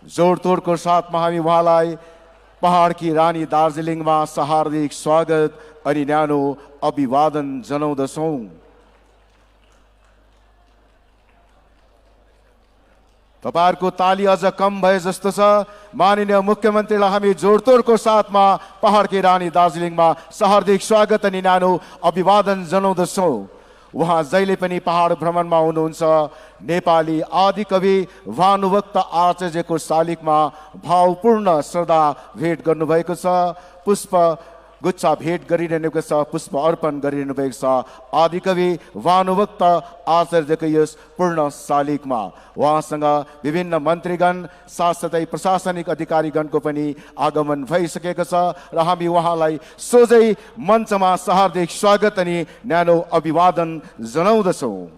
जोडतोडको साथमा हामी उहाँलाई पहाडकी रानी दार्जिलिङमा हार्दिक स्वागत अनि न्यानो अभिवादन जनाउँदछौँ। तपाईहरुको ताली अझ कम भए जस्तो छ। माननीय मुख्यमन्त्रीलाई हामी जोडतोडको साथमा पहाडकी रानी दार्जिलिङमा हार्दिक स्वागत अनि न्यानो अभिवादन जनाउँदछौँ। उहाँ जहिले पनि पहाड भ्रमणमा हुनुहुन्छ। नेपाली आदिकवि भानुभक्त आचार्यको शालिगमा भावपूर्ण श्रद्धा भेट गर्नुभएको छ। पुष्प गुच्छा भेट गरिरहनुभएको छ, पुष्प अर्पण गरिरहनुभएको छ आदिकवि भानुभक्त आचार्यको यस पूर्ण शालिगमा। उहाँसँग विभिन्न मन्त्रीगण साथसाथै प्रशासनिक अधिकारीगणको पनि आगमन भइसकेको छ र हामी उहाँलाई सोझै मञ्चमा हार्दिक स्वागत अनि न्यानो अभिवादन जनाउँदछौँ।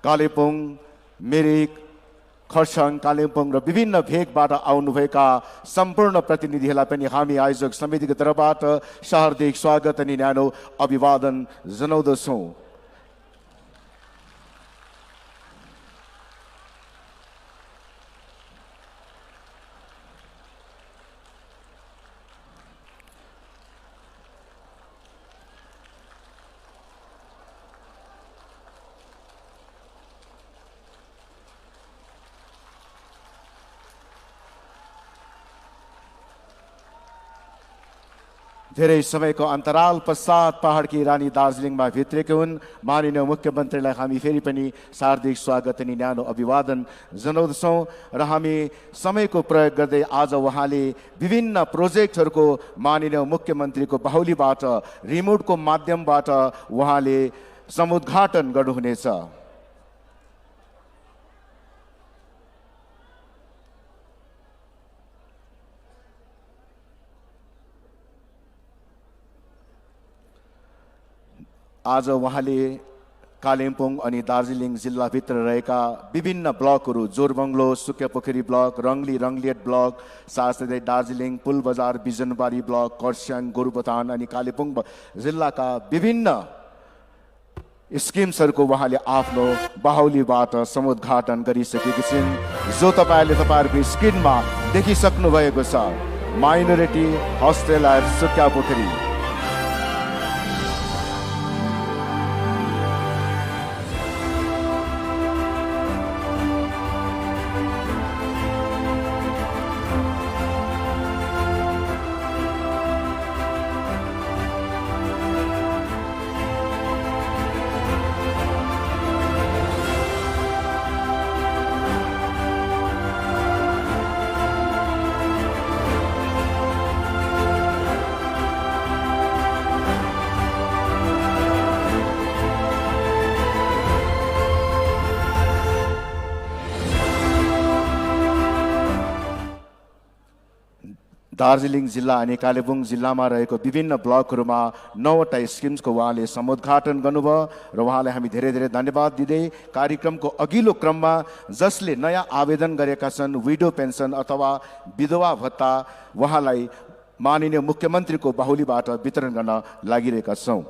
कालेबुङ, मिरिक, खरसाङ, कालिम्पोङ र विभिन्न भेगबाट आउनुभएका सम्पूर्ण प्रतिनिधिहरूलाई पनि हामी आयोजक समितिको तर्फबाट हार्दिक स्वागत अनि न्यानो अभिवादन जनाउँदछौँ। धेरै समयको अन्तराल पश्चात पहाडकी रानी दार्जिलिङमा भित्रेको हुन्। माननीय मुख्यमन्त्रीलाई हामी फेरि पनि हार्दिक स्वागत अनि न्यानो अभिवादन जनाउँदछौँ र हामी समयको प्रयोग गर्दै आज उहाँले विभिन्न प्रोजेक्टहरूको माननीय मुख्यमन्त्रीको बाहुलीबाट रिमोटको माध्यमबाट उहाँले समुद्घाटन गर्नुहुनेछ। आज उहाँले कालिम्पोङ अनि दार्जिलिङ जिल्लाभित्र रहेका विभिन्न ब्लकहरू जोरबङ्गलो, सुक्यापोखरी ब्लक, रङ्गली रङ्गलियट ब्लक, साथसाथै दार्जिलिङ, पुलबजार, बिजनबारी ब्लक, खरसाङ, गोरुबथान अनि कालिम्पोङ जिल्लाका विभिन्न स्किम्सहरूको उहाँले आफ्नो बाहुलीबाट समुद्घाटन गरिसकेकी छिन्, जो तपाईँहरूको स्क्रिनमा देखिसक्नु भएको छ। Minority hostel at Sukhiapokhri. Darjeeling जिल्ला अनि कालेबुङ जिल्लामा रहेको विभिन्न ब्लकहरूमा 9वटा स्किम्सको उहाँले समुद्घाटन गर्नुभयो र उहाँलाई हामी धेरै धेरै धन्यवाद दिँदै कार्यक्रमको अघिल्लो क्रममा जसले नयाँ आवेदन गरेका छन् विडो पेन्सन अथवा विधवा भत्ता उहाँलाई माननीय मुख्यमन्त्रीको बाहुलीबाट वितरण गर्न लागिरहेका छौँ।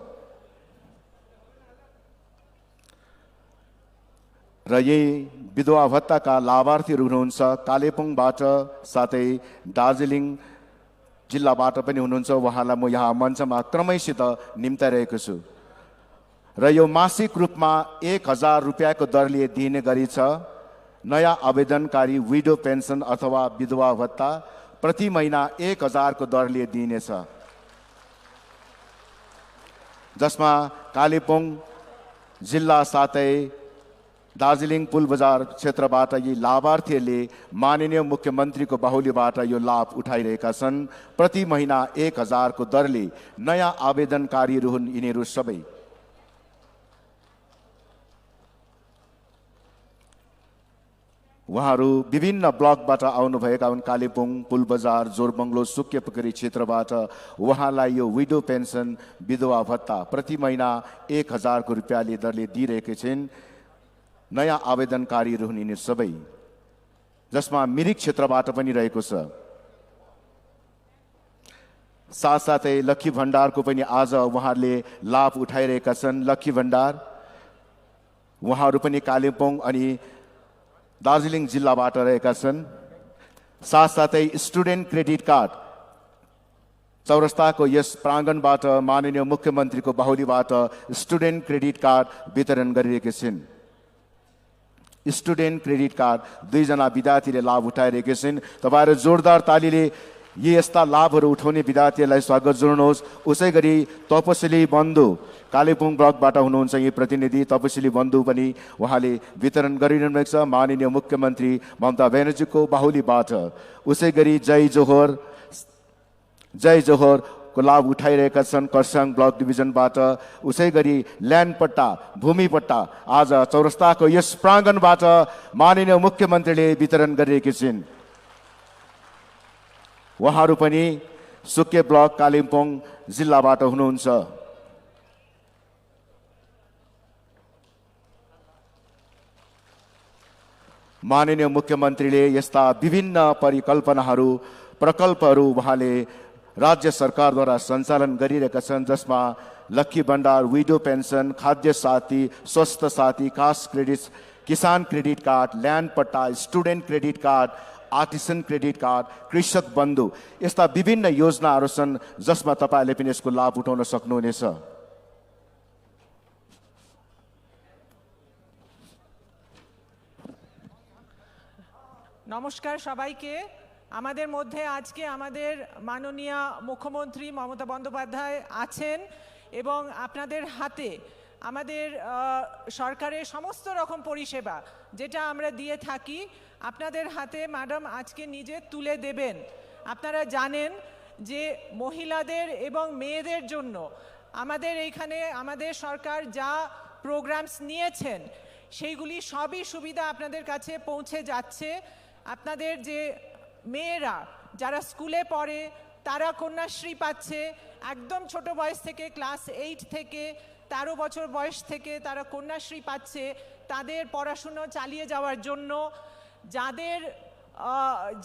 र यही विधवा भत्ताका लाभार्थीहरू हुनुहुन्छ कालेबुङबाट साथै दार्जिलिङ जिल्लाबाट पनि हुनुहुन्छ। उहाँलाई म यहाँ मञ्चमा क्रमैसित निम्ताइरहेको छु र यो मासिक रूपमा 1000 रुपियाँको दरले दिने गरी छ। नयाँ आवेदनकारी विडो पेन्सन अथवा विधवा भत्ता प्रति महिना 1000 को दरले दिइनेछ, जसमा कालेबुङ जिल्ला साथै दार्जिलिङ पुलबजार क्षेत्रबाट यी लाभार्थीहरूले माननीय मुख्यमन्त्रीको बाहुलीबाट यो लाभ उठाइरहेका छन्। प्रति महिना 1000 को दरले नयाँ आवेदनकारीहरू हुन् यिनीहरू सबै। उहाँहरू विभिन्न ब्लकबाट आउनुभएका हुन्। कालेबुङ, पुलबजार, जोरबङ्गलो, सुक्यापोखरी क्षेत्रबाट उहाँलाई यो विडो पेन्सन विधवा भत्ता प्रति महिना 1000 को रुपियाँले दरले दिइरहेका छिन्। नयाँ आवेदनकारीहरू हुन् यिनीहरू सबै, जसमा मिरिक क्षेत्रबाट पनि रहेको छ। साथसाथै लक्की भण्डारको पनि आज उहाँहरूले लाभ उठाइरहेका छन्। लक्की भण्डार उहाँहरू पनि कालिम्पोङ अनि दार्जिलिङ जिल्लाबाट रहेका छन्। साथसाथै स्टुडेन्ट क्रेडिट कार्ड चौरस्ताको यस प्राङ्गणबाट माननीय मुख्यमन्त्रीको बाहुलीबाट स्टुडेन्ट क्रेडिट कार्ड वितरण गरिरहेका छिन्। स्टुडेन्ट क्रेडिट कार्ड 2 जना विद्यार्थीले लाभ उठाइरहेका छिन्। तपाईहरु जोरदार तालीले यी यस्ता लाभहरू उठाउने विद्यार्थीहरूलाई स्वागत जनाउनुहोस्। उसै गरी तपसिली बन्धु कालेबुङ ब्लकबाट हुनुहुन्छ यी प्रतिनिधि तपसिली बन्धु पनि उहाँले वितरण गरिरहनु भएको छ माननीय मुख्यमन्त्री ममता ब्यानर्जीको बाहुलीबाट। उसै गरी जय जोहोर को लाभ उठाइरहेका छन् खरसाङ ब्लक डिभिजनबाट। उसै गरी ल्यान्ड पट्टा भूमि पट्टा आज चौरस्ताको यस प्राङ्गणबाट माननीय मुख्यमन्त्रीले वितरण गरिरहेका छिन्। उहाँहरू पनि सुके ब्लक कालिम्पोङ जिल्लाबाट हुनुहुन्छ। माननीय मुख्यमन्त्रीले यस्ता विभिन्न परिकल्पनाहरू प्रकल्पहरू उहाँले राज्य सरकारद्वारा सञ्चालन गरिरहेका छन्, जसमा लक्की भण्डार, विडो पेन्सन, खाद्य साथी, स्वास्थ्य साथी, कास्ट क्रेडिट, किसान क्रेडिट कार्ड, ल्यान्ड पट्टा, student credit card, artisan credit card, कृषक बन्धु यस्ता विभिन्न योजनाहरू छन् जसमा तपाईले पनि यसको लाभ उठाउन सक्नुहुनेछ। নমস্কার সবাইকে। আমাদের মধ্যে আজকে আমাদের মাননীয় মুখ্যমন্ত্রী মমতা বন্দ্যোপাধ্যায় আছেন এবং আপনাদের হাতে আমাদের সরকারের সমস্ত রকম পরিষেবা যেটা আমরা দিয়ে থাকি আপনাদের হাতে ম্যাডাম আজকে নিজে তুলে দেবেন। আপনারা জানেন যে মহিলাদের এবং মেয়েদের জন্য আমাদের এইখানে আমাদের সরকার যা প্রোগ্রামস নিয়েছেন সেইগুলি সবই সুবিধা আপনাদের কাছে পৌঁছে যাচ্ছে। আপনাদের যে মেয়েরা যারা স্কুলে পড়ে তারা কন্যাশ্রী পাচ্ছে, একদম ছোট বয়স থেকে ক্লাস 8 থেকে 13 বছর বয়স থেকে তারা কন্যাশ্রী পাচ্ছে তাদের পড়াশুনো চালিয়ে যাওয়ার জন্য। যাদের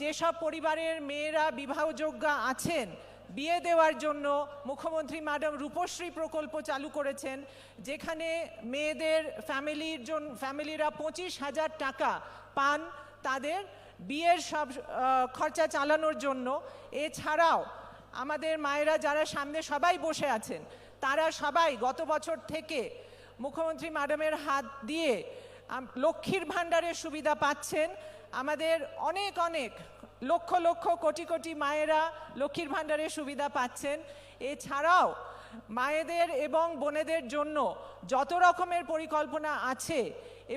যেসব পরিবারের মেয়েরা বিবাহযোগ্য আছেন বিয়ে দেওয়ার জন্য মুখ্যমন্ত্রী ম্যাডাম রূপশ্রী প্রকল্প চালু করেছেন, যেখানে মেয়েদের ফ্যামিলিরা 25,000 টাকা পান তাদের বিয়ের সব খরচা চালানোর জন্য। এছাড়াও আমাদের মায়েরা যারা সামনে সবাই বসে আছেন তারা সবাই গত বছর থেকে মুখ্যমন্ত্রী ম্যাডামের হাত দিয়ে লক্ষ্মীর ভাণ্ডারের সুবিধা পাচ্ছেন। আমাদের অনেক অনেক লক্ষ লক্ষ কোটি কোটি মায়েরা লক্ষ্মীর ভাণ্ডারের সুবিধা পাচ্ছেন। এছাড়াও মায়েদের এবং বোনেদের জন্য যত রকমের পরিকল্পনা আছে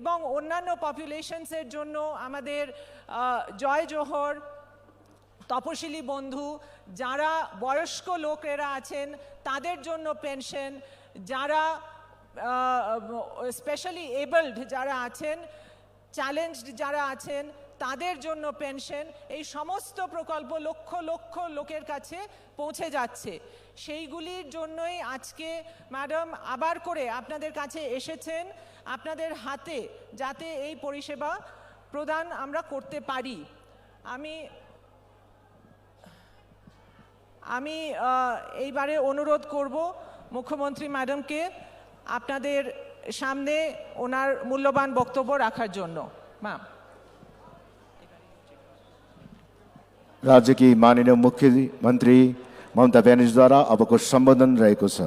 এবং অন্যান্য পপুলেশনসের জন্য আমাদের জয় জোহর, তপশিলি বন্ধু, যারা বয়স্ক লোকেরা আছেন তাদের জন্য পেনশন, যারা স্পেশালি এবলড যারা আছেন, চ্যালেঞ্জড যারা আছেন তাদের জন্য পেনশন, এই সমস্ত প্রকল্প লক্ষ লক্ষ লোকের কাছে পৌঁছে যাচ্ছে। সেইগুলির জন্যই আজকে ম্যাডাম আবার করে আপনাদের কাছে এসেছেন আপনাদের হাতে যাতে এই পরিষেবা প্রদান আমরা করতে পারি। আমি এইবারে অনুরোধ করব মুখ্যমন্ত্রী ম্যাডামকে আপনাদের সামনে ওনার মূল্যবান বক্তব্য রাখার জন্য। ম্যাম। राज्य की माननीय मुख्यमंत्री ममता ब्यानर्जी द्वारा अबको सम्बोधन रहेको छ।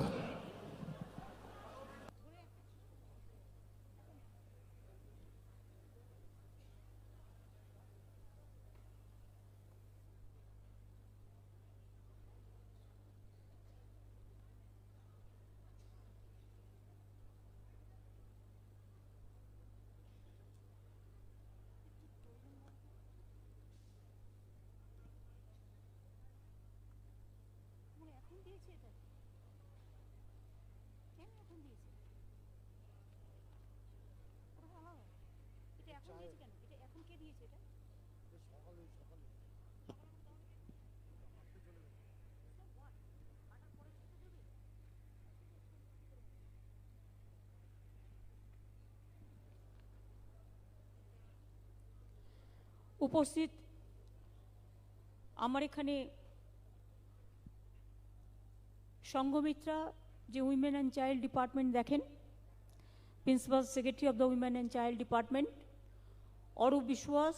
উপস্থিত আমার এখানে সংঘমিত্রা যে উইমেন অ্যান্ড চাইল্ড ডিপার্টমেন্ট দেখেন, principal secretary of the women and child department, Arup Biswas,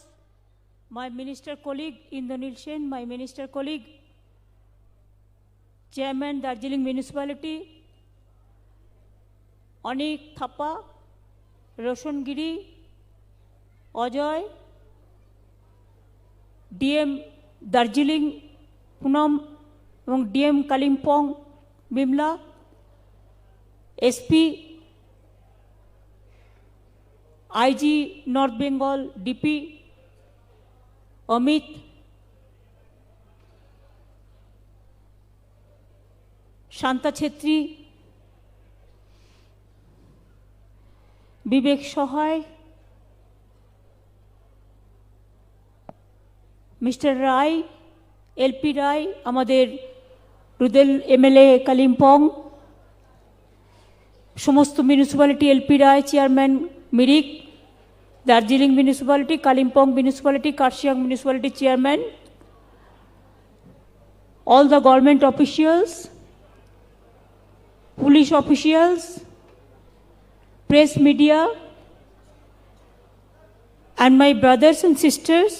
my minister colleague Indranil Sen, my minister colleague, chairman Darjeeling municipality, Anik Thapa, Roshan Giri, Ajoy, DM Darjeeling Punam এবং DM Kalimpong Bimla, SP, IG North Bengal DP Amit, Shanta Chhetri, বিবেক সহায়, mister রায়, LP রায়, আমাদের রুদেল MLA Kalimpong, সমস্ত municipality LP Rai chairman Mirik, Darjeeling municipality, Kalimpong municipality, Karshiang municipality chairman, all the government officials, police officials, press media, and my brothers and sisters,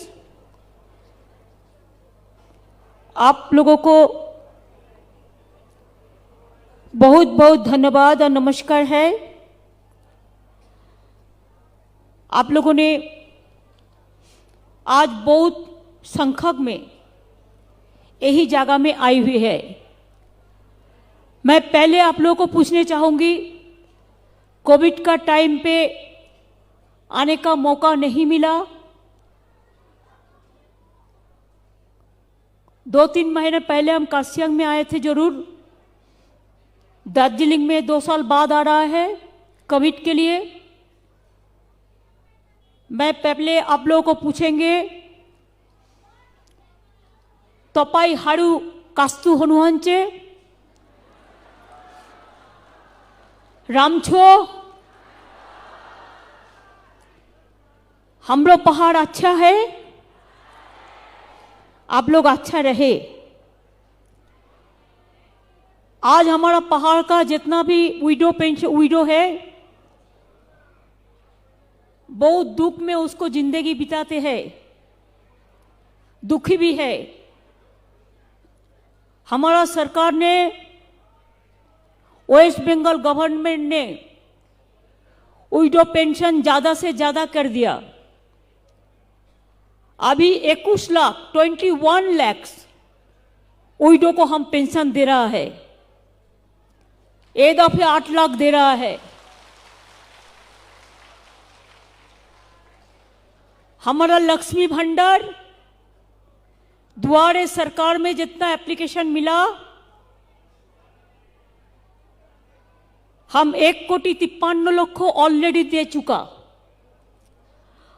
आप लोगों को बहुत बहुत धन्यवाद और नमस्कार है। आप लोगों ने आज बहुत संख्यक में यही जगह में आई हुई है। मैं पहले आप लोगों को पूछने चाहूँगी, कोविड का टाइम पे आने का मौका नहीं मिला, 2-3 महीने पहले हम कार्शियांग में आए थे जरूर, दार्जिलिंग में 2 साल बाद आ रहा है कोविड के लिए। मैं पहले आप लोगों को पूछेंगे, तपाई हारू कास्तु हनुहंचे रामछो, हम लोग पहाड़ अच्छा है, आप लोग अच्छा रहे। आज हमारा पहाड़ का जितना भी विडो है, बहुत दुख में उसको जिंदगी बिताते हैं, दुखी भी है। हमारा सरकार ने, वेस्ट बंगाल गवर्नमेंट ने विडो पेंशन ज्यादा से ज्यादा कर दिया। अभी 21 लाख विडो को हम पेंशन दे रहा है, एक दफे 8 लाख दे रहा है। हमारा लक्ष्मी भंडार द्वारे सरकार में जितना एप्लीकेशन मिला, हम 1,53,00,000 ऑलरेडी दे चुका,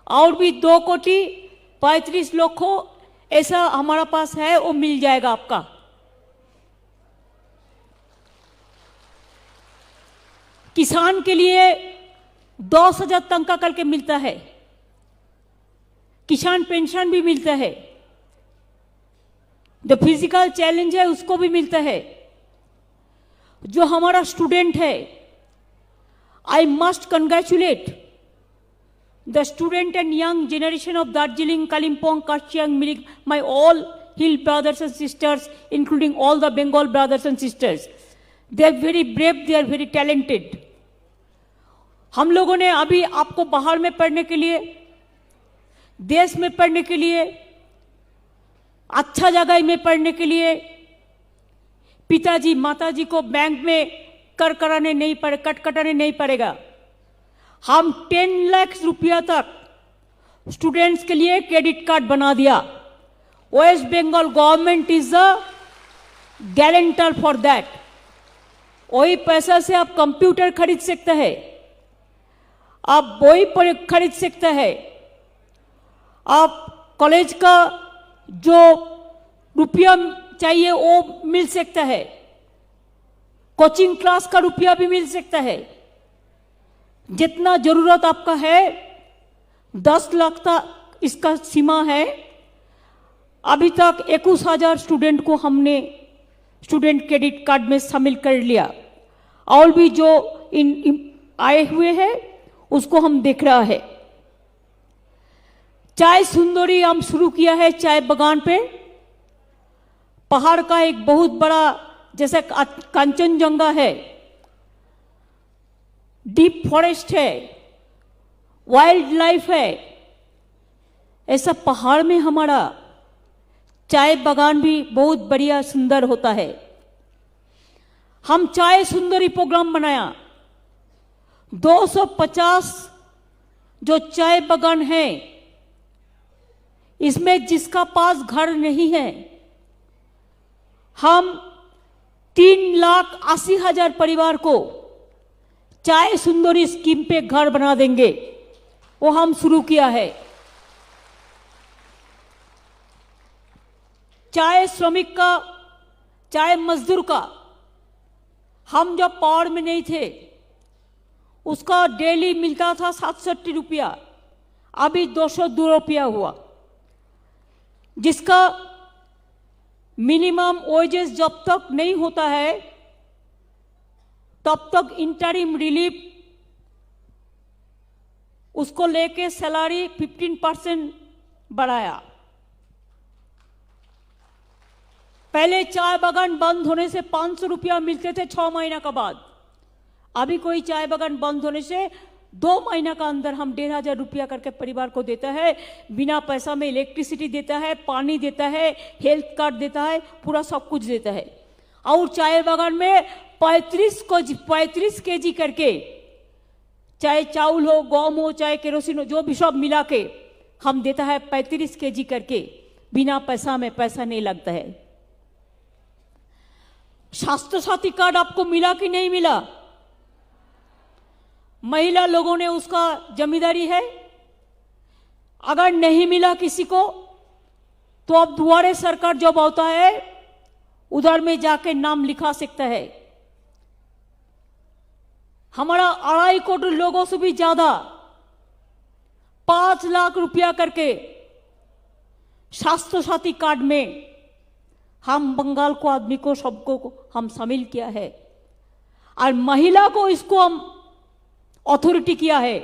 और भी 2,35,00,000 ऐसा हमारा पास है, वो मिल जाएगा आपका। किसान के लिए 10,000 तनख्वाह करके मिलता है, किसान पेंशन भी मिलता है, जो फिजिकल चैलेंज है उसको भी मिलता है। जो हमारा स्टूडेंट है, I must congratulate the student and young generation of Darjeeling, Kalimpong, Kurseong, Mirik, my all hill brothers and sisters, including all the Bengal brothers and sisters. They are very brave, they are very talented. हम लोगों ने अभी आपको बाहर में पढ़ने के लिए, देश में पढ़ने के लिए, अच्छा जगह में पढ़ने के लिए, पिताजी माताजी को बैंक में कट कटाने नहीं पड़ेगा। हम 10 लाख रुपया तक स्टूडेंट्स के लिए क्रेडिट कार्ड बना दिया। West Bengal government is the guarantor for that. वही पैसा से आप कंप्यूटर खरीद सकते हैं, आप वही खरीद सकते हैं, आप कॉलेज का जो रुपया चाहिए वो मिल सकता है, कोचिंग क्लास का रुपया भी मिल सकता है। जितना जरूरत आपका है, 10 लाख तक इसका सीमा है। अभी तक 21,000 स्टूडेंट को हमने स्टूडेंट क्रेडिट कार्ड में शामिल कर लिया। और भी जो आए हुए हैं उसको हम देख रहा है। चाय सुंदरी हम शुरू किया है चाय बागान पे। पहाड़ का एक बहुत बड़ा जैसे कंचनजंगा है, डीप फॉरेस्ट है, वाइल्ड लाइफ है, ऐसा पहाड़ में हमारा चाय बागान भी बहुत बढ़िया सुंदर होता है। हम चाय सुंदरी प्रोग्राम बनाया। 250 जो चाय बागान है, इसमें जिसका पास घर नहीं है, हम 3,80,000 परिवार को चाय सुंदरी स्कीम पे घर बना देंगे। वो हम शुरू किया है। चाय श्रमिक का, चाय मजदूर का, हम जब पावर में नहीं थे उसका डेली मिलता था 67 रुपया, अभी 202 रुपया हुआ। जिसका मिनिमम वेजेस जब तक नहीं होता है तब तक इंटरिम रिलीफ उसको लेके सैलरी 15% बढ़ाया। पहले चाय बागान बंद होने से 500 रुपया मिलते थे 6 महीना का बाद। अभी कोई चाय बागान बंद होने से 2 महीना का अंदर हम 1,500 रुपया करके परिवार को देता है। बिना पैसा में इलेक्ट्रिसिटी देता है, पानी देता है, हेल्थ कार्ड देता है, पूरा सब कुछ देता है। और चाय बागान में 35 केजी करके, चाहे चावल हो, गम हो, चाहे केरोसिन हो, जो भी सब मिला के हम देता है 35 केजी करके। बिना पैसा में, पैसा नहीं लगता है। स्वास्थ्य साथी कार्ड आपको मिला कि नहीं मिला? महिला लोगों ने उसका जिम्मेदारी है। अगर नहीं मिला किसी को तो अब दोबारा सरकार जब आता है उधर में जाके नाम लिखा सकता है। हमारा 2.5 करोड़ लोगों से भी ज्यादा 5 लाख रुपया करके स्वास्थ्य साथी कार्ड में हम बंगाल को आदमी को सबको हम शामिल किया है। और महिला को इसको हम अथॉरिटी किया है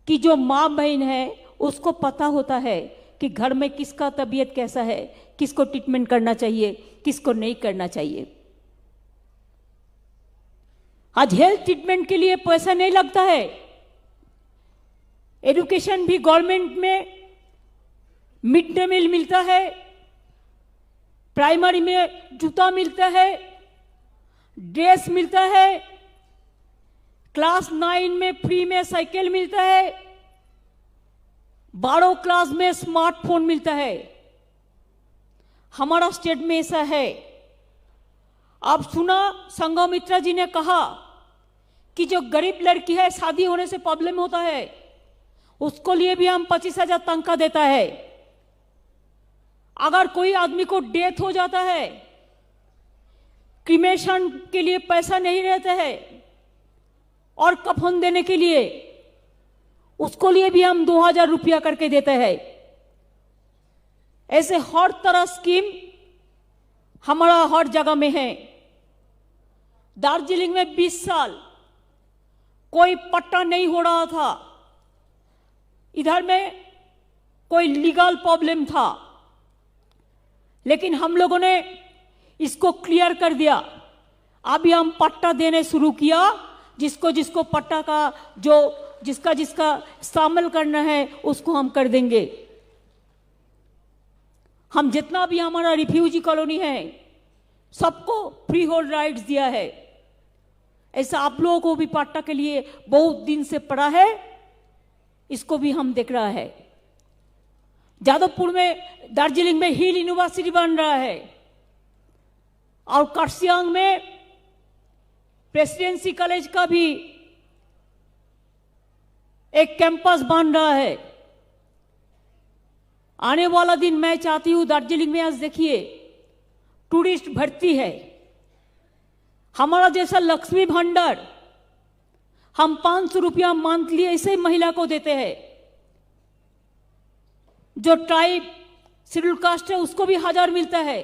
कि जो माँ बहन है उसको पता होता है कि घर में किसका तबीयत कैसा है, किसको ट्रीटमेंट करना चाहिए, किसको नहीं करना चाहिए। आज हेल्थ ट्रीटमेंट के लिए पैसा नहीं लगता है। एजुकेशन भी गवर्नमेंट में मिड डे मील मिलता है, प्राइमरी में जूता मिलता है, ड्रेस मिलता है, क्लास 9 में फ्री में साइकिल मिलता है, 12 क्लास में स्मार्टफोन मिलता है। हमारा स्टेट में ऐसा है। आप सुना संघमित्रा जी ने कहा कि जो गरीब लड़की है, शादी होने से प्रॉब्लम होता है, उसको लिए भी हम 25,000 तनख्वाह देता है। अगर कोई आदमी को डेथ हो जाता है, क्रिमेशन के लिए पैसा नहीं रहता है और कफन देने के लिए उसको लिए भी हम 2,000 रुपया करके देते हैं। ऐसे हर तरह स्कीम हमारा हर जगह में है। दार्जिलिंग में 20 साल कोई पट्टा नहीं हो रहा था। इधर में कोई लीगल प्रॉब्लम था, लेकिन हम लोगों ने इसको क्लियर कर दिया। अभी हम पट्टा देने शुरू किया। जिसको जिसको पट्टा का जो जिसका जिसका शामिल करना है उसको हम कर देंगे। हम जितना भी हमारा रिफ्यूजी कॉलोनी है सबको फ्री होल्ड राइट्स दिया है। ऐसा आप लोगों को भी पट्टा के लिए बहुत दिन से पड़ा है, इसको भी हम देख रहा है। जादवपुर में, दार्जिलिंग में हिल यूनिवर्सिटी बन रहा है और कर्सियांग में प्रेसिडेंसी कॉलेज का भी एक कैंपस बन रहा है। आने वाला दिन मैं चाहती हूं दार्जिलिंग में, आज देखिए टूरिस्ट भर्ती है। हमारा जैसा लक्ष्मी भंडार हम 500 रुपया मंथली ऐसे महिला को देते हैं। जो ट्राइब शेड्यूल कास्ट है उसको भी 1,000 मिलता है।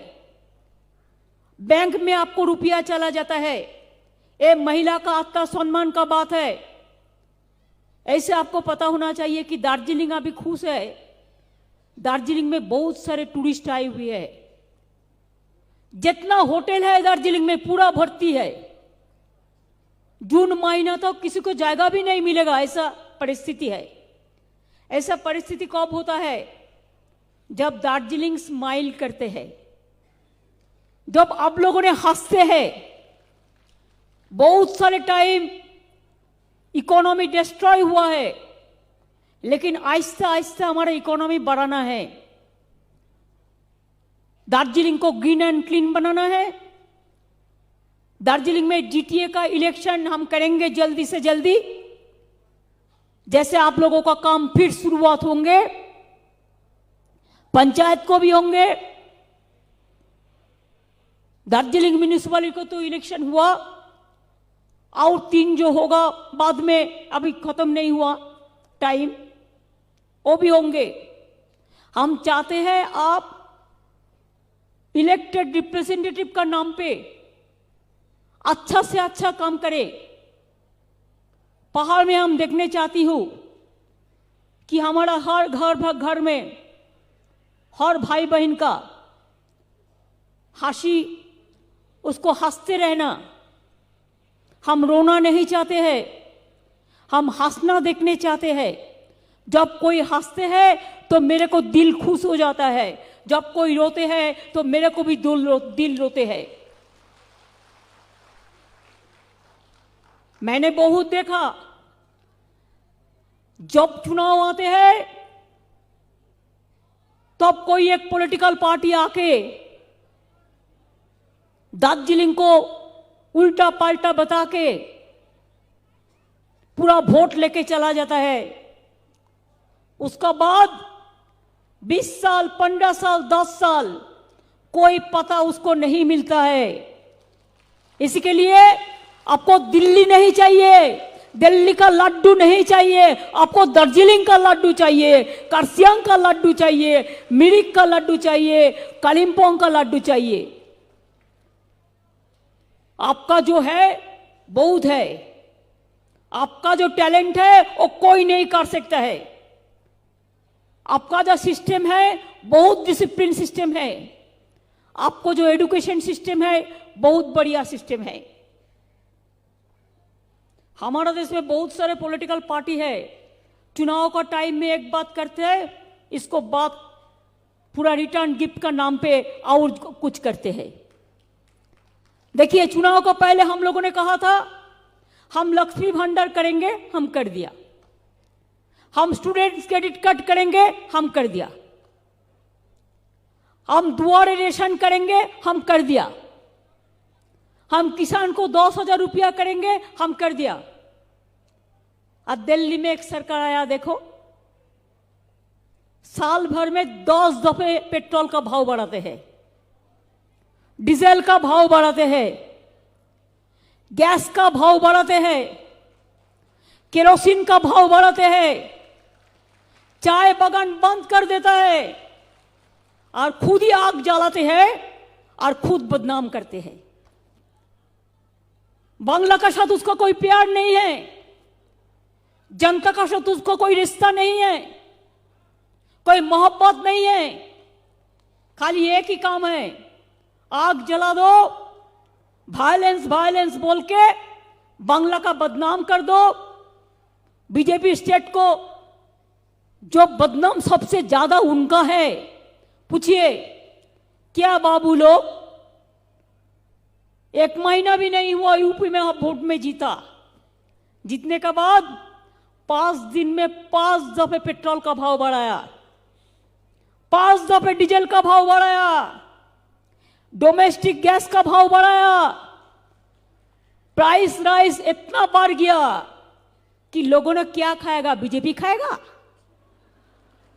बैंक में आपको रुपया चला जाता है। ये महिला का आत्मसम्मान का बात है। ऐसे आपको पता होना चाहिए कि दार्जिलिंग अभी खुश है। दार्जिलिंग में बहुत सारे टूरिस्ट आए हुए हैं। जितना होटल है दार्जिलिंग में पूरा भर्ती है। जून महीना तो किसी को जगह भी नहीं मिलेगा, ऐसा परिस्थिति है। ऐसा परिस्थिति कब होता है? जब दार्जिलिंग स्माइल करते हैं, जब आप लोगों ने हंसते हैं। बहुत सारे टाइम इकोनॉमी डिस्ट्रॉय हुआ है, लेकिन आहिस्ता आहिस्ता हमारा इकोनॉमी बढ़ाना है। दार्जिलिंग को ग्रीन एंड क्लीन बनाना है। दार्जिलिंग में जीटीए का इलेक्शन हम करेंगे जल्दी से जल्दी। जैसे आप लोगों का काम फिर शुरुआत होंगे, पंचायत को भी होंगे। दार्जिलिंग म्यूनिसिपैलिटी को तो इलेक्शन हुआ, और 3 जो होगा बाद में, अभी खत्म नहीं हुआ टाइम, वो भी होंगे। हम चाहते हैं आप इलेक्टेड रिप्रेजेंटेटिव का नाम पे अच्छा से अच्छा काम करें। पहाड़ में हम देखने चाहती हूं कि हमारा हर घर में हर भाई बहन का हंसी, उसको हंसते रहना। हम रोना नहीं चाहते हैं, हम हंसना देखने चाहते हैं। जब कोई हंसते हैं तो मेरे को दिल खुश हो जाता है, जब कोई रोते हैं तो मेरे को भी दिल रोते हैं। मैंने बहुत देखा, जब चुनाव आते हैं तब कोई एक पॉलिटिकल पार्टी आके दार्जिलिंग को उल्टा पाल्टा बता के पूरा वोट लेके चला जाता है। उसका बाद 20 साल, 15 साल, 10 साल कोई पता उसको नहीं मिलता है। इसके लिए आपको दिल्ली नहीं चाहिए, दिल्ली का लड्डू नहीं चाहिए, आपको दार्जिलिंग का लड्डू चाहिए, कर्सियंग का लड्डू चाहिए, मिरिक का लड्डू चाहिए, कालिम्पोंग का लड्डू चाहिए। आपका जो है बहुत है, आपका जो टैलेंट है वो कोई नहीं कर सकता है। आपका जो सिस्टम है बहुत डिसिप्लिन सिस्टम है। आपको जो एजुकेशन सिस्टम है बहुत बढ़िया सिस्टम है। हमारा देश में बहुत सारे पॉलिटिकल पार्टी है, चुनाव का टाइम में एक बात करते हैं, इसको बात पूरा रिटर्न गिफ्ट का नाम पे और कुछ करते हैं। देखिए, चुनाव को पहले हम लोगों ने कहा था हम लक्ष्मी भंडार करेंगे, हम कर दिया। हम स्टूडेंट्स क्रेडिट कार्ड करेंगे, हम कर दिया। हम दुआरे रेशन करेंगे, हम कर दिया। हम किसान को 10,000 रुपया करेंगे, हम कर दिया। अब दिल्ली में एक सरकार आया, देखो साल भर में 10 दफे पेट्रोल का भाव बढ़ाते हैं, डीजल का भाव बढ़ाते हैं, गैस का भाव बढ़ाते हैं, केरोसिन का भाव बढ़ाते हैं, चाय बागान बंद कर देता है और खुद ही आग जलाते हैं और खुद बदनाम करते हैं। बांग्ला का साथ उसका कोई प्यार नहीं है, जनता का साथ उसको कोई रिश्ता नहीं है, कोई मोहब्बत नहीं है। खाली एक ही काम है, आग जला दो, वायलेंस वायलेंस बोल के बांग्ला का बदनाम कर दो। बीजेपी स्टेट को जो बदनाम सबसे ज्यादा उनका है, पूछिए क्या बाबू लोग, 1 महीना भी नहीं हुआ यूपी में आप वोट में जीता। जीतने के बाद 5 दिन में 5 दफे पेट्रोल का भाव बढ़ाया, 5 दफे डीजल का भाव बढ़ाया, डोमेस्टिक गैस का भाव बढ़ाया। प्राइस राइस इतना बढ़ गया कि लोगों ने क्या खाएगा? बीजेपी खाएगा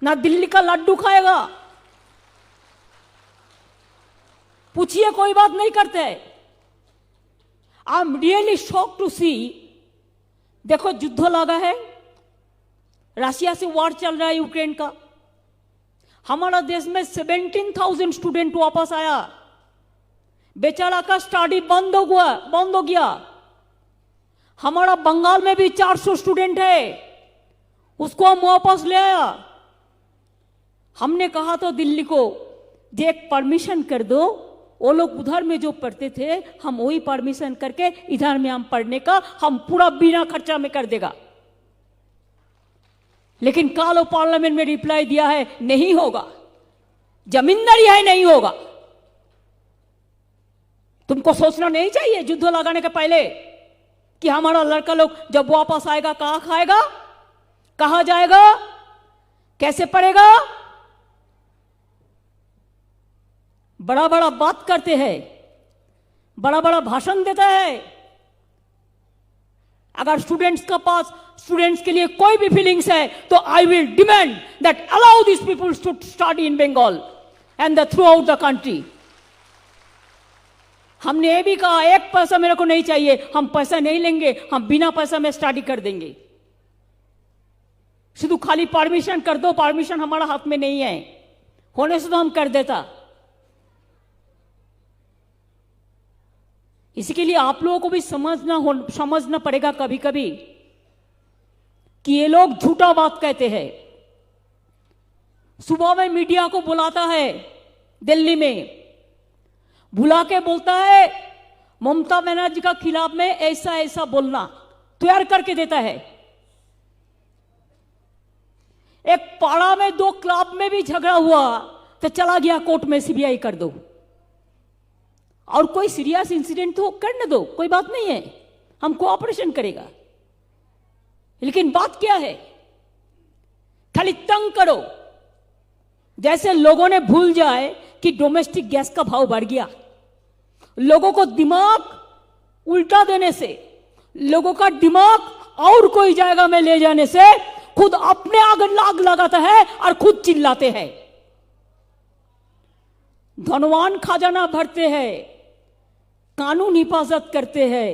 ना दिल्ली का लड्डू खाएगा? पूछिए, कोई बात नहीं करते। I am really shock to see, देखो युद्ध लगा है, रशिया से वॉर चल रहा है यूक्रेन का। हमारा देश में 17,000 स्टूडेंट वापस आया। बेचारा का स्टडी बंद हो गया। हमारा बंगाल में भी 400 स्टूडेंट है, उसको हम वापस ले आया। हमने कहा तो दिल्ली को जे एक परमिशन कर दो, वो लोग उधर में जो पढ़ते थे हम वही परमिशन करके इधर में हम पढ़ने का हम पूरा बिना खर्चा में कर देगा। लेकिन कालो पार्लियामेंट में रिप्लाई दिया है नहीं होगा, जमींदारी है नहीं होगा। तुमको सोचना नहीं चाहिए युद्ध लगाने के पहले कि हमारा लड़का लोग जब वापस आएगा कहां खाएगा, कहां जाएगा, कैसे पढ़ेगा। बड़ा बड़ा बात करते हैं, बड़ा बड़ा भाषण देता है। अगर स्टूडेंट्स के लिए कोई भी फीलिंग्स है तो I will demand that allow this people to study in Bengal and the throughout the country. हमने ये भी कहा एक पैसा मेरे को नहीं चाहिए, हम पैसा नहीं लेंगे, हम बिना पैसा में स्टडी कर देंगे। शुद्ध खाली परमिशन कर दो, परमिशन हमारा हाथ में नहीं है, होने से तो हम कर देता। इसके लिए आप लोगों को भी समझना पड़ेगा कभी कभी कि ये लोग झूठा बात कहते हैं। सुबह में मीडिया को बुलाता है दिल्ली में, बुला के बोलता है ममता बनर्जी का खिलाफ में ऐसा ऐसा बोलना तैयार करके देता है। एक पाड़ा में 2 क्लब में भी झगड़ा हुआ तो चला गया कोर्ट में सीबीआई कर दो, और कोई सीरियस इंसिडेंट तो करने दो, कोई बात नहीं है, हम कोऑपरेशन करेगा। लेकिन बात क्या है, खाली तंग करो। जैसे लोगों ने भूल जाए कि डोमेस्टिक गैस का भाव बढ़ गया। लोगों को दिमाग उल्टा देने से, लोगों का दिमाग और कोई जगह में ले जाने से खुद अपने आग लगाता है और खुद चिल्लाते हैं। धनवान खजाना भरते हैं, कानून हिफाजत करते हैं,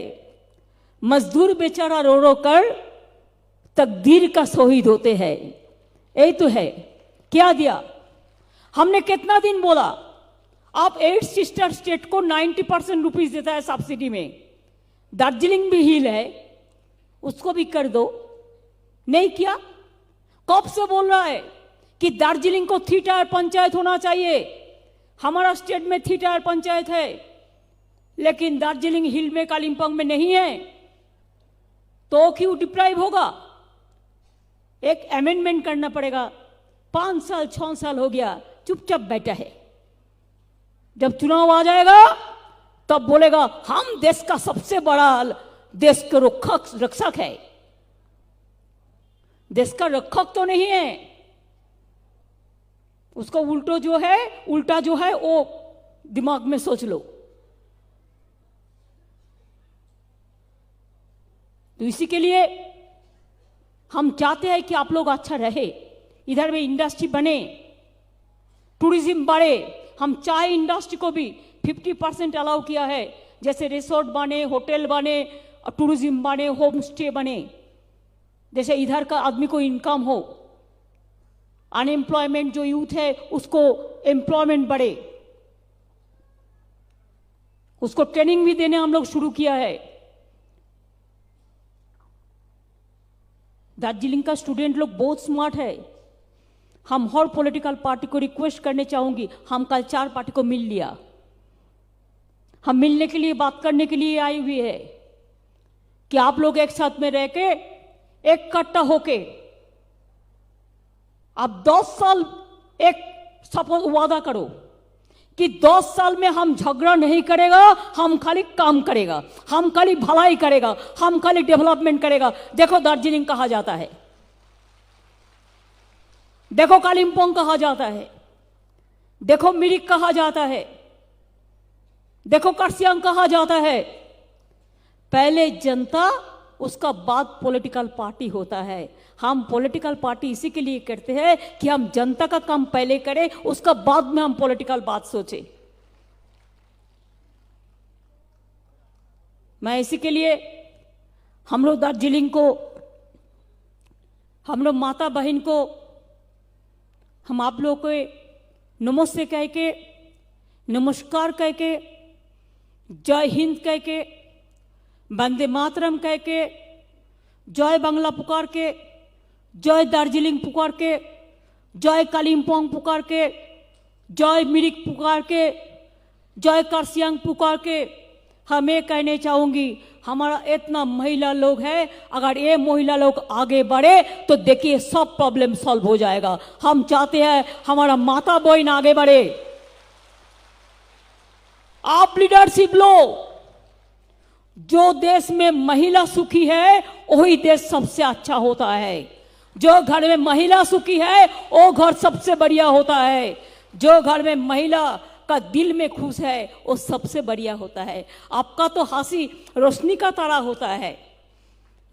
मजदूर बेचारा रो रो कर तकदीर का शहीद होते हैं। यही तो है। क्या दिया हमने, कितना दिन बोला आप 8 सिस्टर स्टेट को 90% रुपीज देता है सब्सिडी में। दार्जिलिंग भी हिल है, उसको भी कर दो, नहीं किया। कब से बोल रहा है कि दार्जिलिंग को 3 टायर पंचायत होना चाहिए। हमारा स्टेट में 3 टायर पंचायत है, लेकिन दार्जिलिंग हिल में कालिम्पोंग में नहीं है, तो क्यों डिप्राइव होगा। एक अमेंडमेंट करना पड़ेगा। 5 साल 6 साल हो गया चुपचाप बैठा है। जब चुनाव आ जाएगा तब बोलेगा हम देश का सबसे बड़ा देश के रक्षक है। देश का रक्षक तो नहीं है, उसको उल्टा जो है वो दिमाग में सोच लो। तो इसी के लिए हम चाहते हैं कि आप लोग अच्छा रहे, इधर में इंडस्ट्री बने, टूरिज्म बढ़े। हम चाय इंडस्ट्री को भी 50% अलाउ किया है, जैसे रिसोर्ट बने, होटल बने, टूरिज्म बने, होम स्टे बने, जैसे इधर का आदमी को इनकम हो, अनएम्प्लॉयमेंट जो यूथ है उसको एम्प्लॉयमेंट बढ़े, उसको ट्रेनिंग भी देने हम लोग शुरू किया है। दार्जिलिंग का स्टूडेंट लोग बहुत स्मार्ट है। हम हर पॉलिटिकल पार्टी को रिक्वेस्ट करने चाहूंगी, हम कल 4 पार्टी को मिल लिया, हम मिलने के लिए बात करने के लिए आई हुई है कि आप लोग एक साथ में रह के इकट्ठा होके आप 10 साल एक सपोज वादा करो कि 10 साल में हम झगड़ा नहीं करेगा, हम खाली काम करेगा, हम खाली भलाई करेगा, हम खाली डेवलपमेंट करेगा। देखो दार्जिलिंग कहा जाता है, देखो कालिम्पोंग कहा जाता है, देखो मिरिक कहा जाता है, देखो कर्सियांग कहा जाता है। पहले जनता, उसका बाद पॉलिटिकल पार्टी होता है। हम पॉलिटिकल पार्टी इसी के लिए करते हैं कि हम जनता का काम पहले करें, उसका बाद में हम पॉलिटिकल बात सोचें। मैं इसी के लिए हम लोग दार्जिलिंग को, हम लोग माता बहन को, हम आप लोगों को नमस्ते कह के, नमस्कार कह के जय हिंद कह के, वंदे मातरम कह के, जय बांग्ला पुकार के, जय दार्जिलिंग पुकार के, जय कालिम्पोंग पुकार के, जय मिरिक पुकार के, जय कार्सियांग पुकार के, हम ये कहने चाहूंगी, हमारा इतना महिला लोग है, अगर ये महिला लोग आगे बढ़े तो देखिए सब प्रॉब्लम सॉल्व हो जाएगा। हम चाहते हैं हमारा माता बहन आगे बढ़े। आप लीडरशिप लो। जो देश में महिला सुखी है वही देश सबसे अच्छा होता है। जो घर में महिला सुखी है वो घर सबसे बढ़िया होता है। जो घर में महिला का दिल में खुश है वो सबसे बढ़िया होता है। आपका तो हंसी रोशनी का तारा होता है।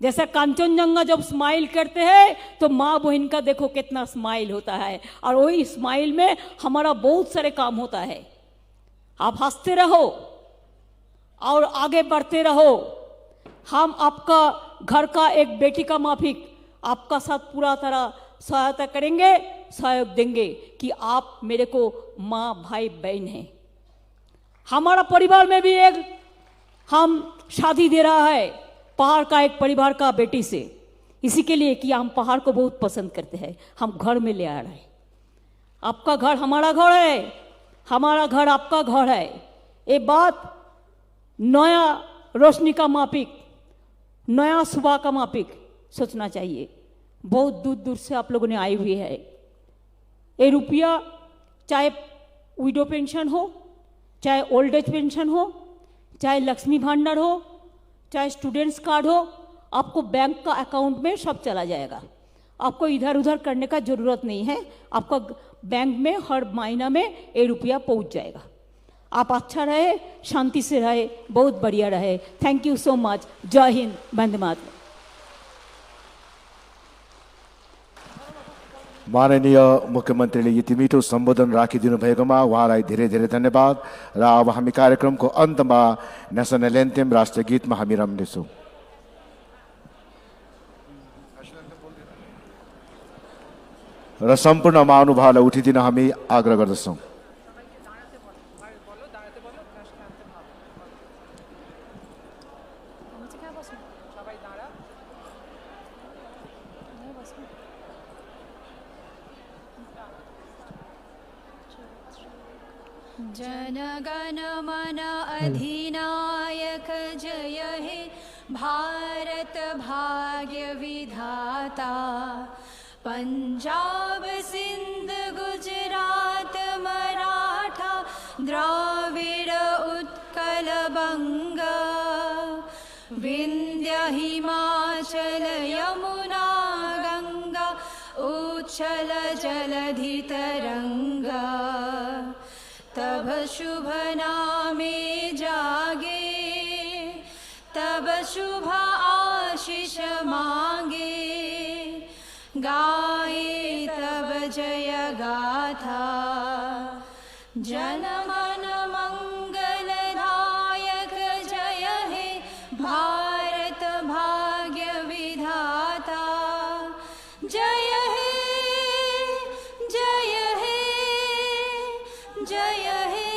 जैसे कांचनजंगा जब स्माइल करते हैं तो माँ बहन का देखो कितना स्माइल होता है, और वही स्माइल में हमारा बहुत सारे काम होता है। आप हंसते रहो और आगे बढ़ते रहो। हम आपका घर का एक बेटी का माफिक आपका साथ पूरा तरह सहायता करेंगे, सहयोग देंगे कि आप मेरे को माँ भाई बहन हैं। हमारा परिवार में भी एक हम शादी दे रहा है पहाड़ का एक परिवार का बेटी से, इसी के लिए कि हम पहाड़ को बहुत पसंद करते हैं। हम घर में ले आ रहे हैं। आपका घर हमारा घर है, हमारा घर आपका घर है। ये बात नया रोशनी का मापिक, नया सुबह का मापिक सोचना चाहिए। बहुत दूर दूर से आप लोगों ने आई हुई है। ये रुपया चाहे विडो पेंशन हो, चाहे ओल्ड एज पेंशन हो, चाहे लक्ष्मी भांडार हो, चाहे स्टूडेंट्स कार्ड हो, आपको बैंक का अकाउंट में सब चला जाएगा। आपको इधर उधर करने का जरूरत नहीं है। आपका बैंक में हर महीना में ये रुपया पहुंच जाएगा। आप अच्छा रहे, शांति से रहे, बहुत बढ़िया रहे। Thank you so much. जय हिंद, वंदे मातरम। माननीय मुख्यमन्त्रीले यति मिठो सम्बोधन राखिदिनु भएकोमा उहाँलाई धेरै धेरै धन्यवाद। र अब हामी कार्यक्रमको अन्तमा नेसनल एन्थेम राष्ट्रिय गीतमा हामी रम्नेछौँ। र सम्पूर्ण महानुभावलाई उठिदिन हामी आग्रह गर्दछौँ। जनगण मन अधिनायक जय हे भारत भाग्य विधाता। पंजाब सिंध गुजरात मराठा द्राविड़ उत्कल बंग। विंध्य हिमाचल यमुना गंगा उच्छल जलधि तरंगा। तब शुभ नामे जागे, तब शुभ आशीष मांगे। गाए तब जय गाथा। जनमन मंगलदायक जय हे भारत भाग्य विधाता। जय हे, जय हे, जय हे,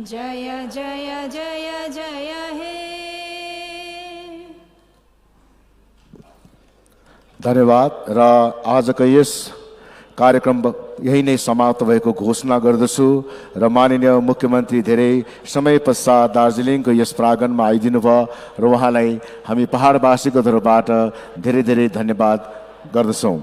जय जय जय जय हे। धन्यवाद। र आजको यस कार्यक्रम यही नै समाप्त भएको घोषणा गर्दछु। र माननीय मुख्यमन्त्री धेरै समय पश्चात दार्जिलिङको यस प्राङ्गणमा आइदिनु भयो र उहाँलाई हामी पहाडवासीको तर्फबाट धेरै धेरै धन्यवाद गर्दछौँ।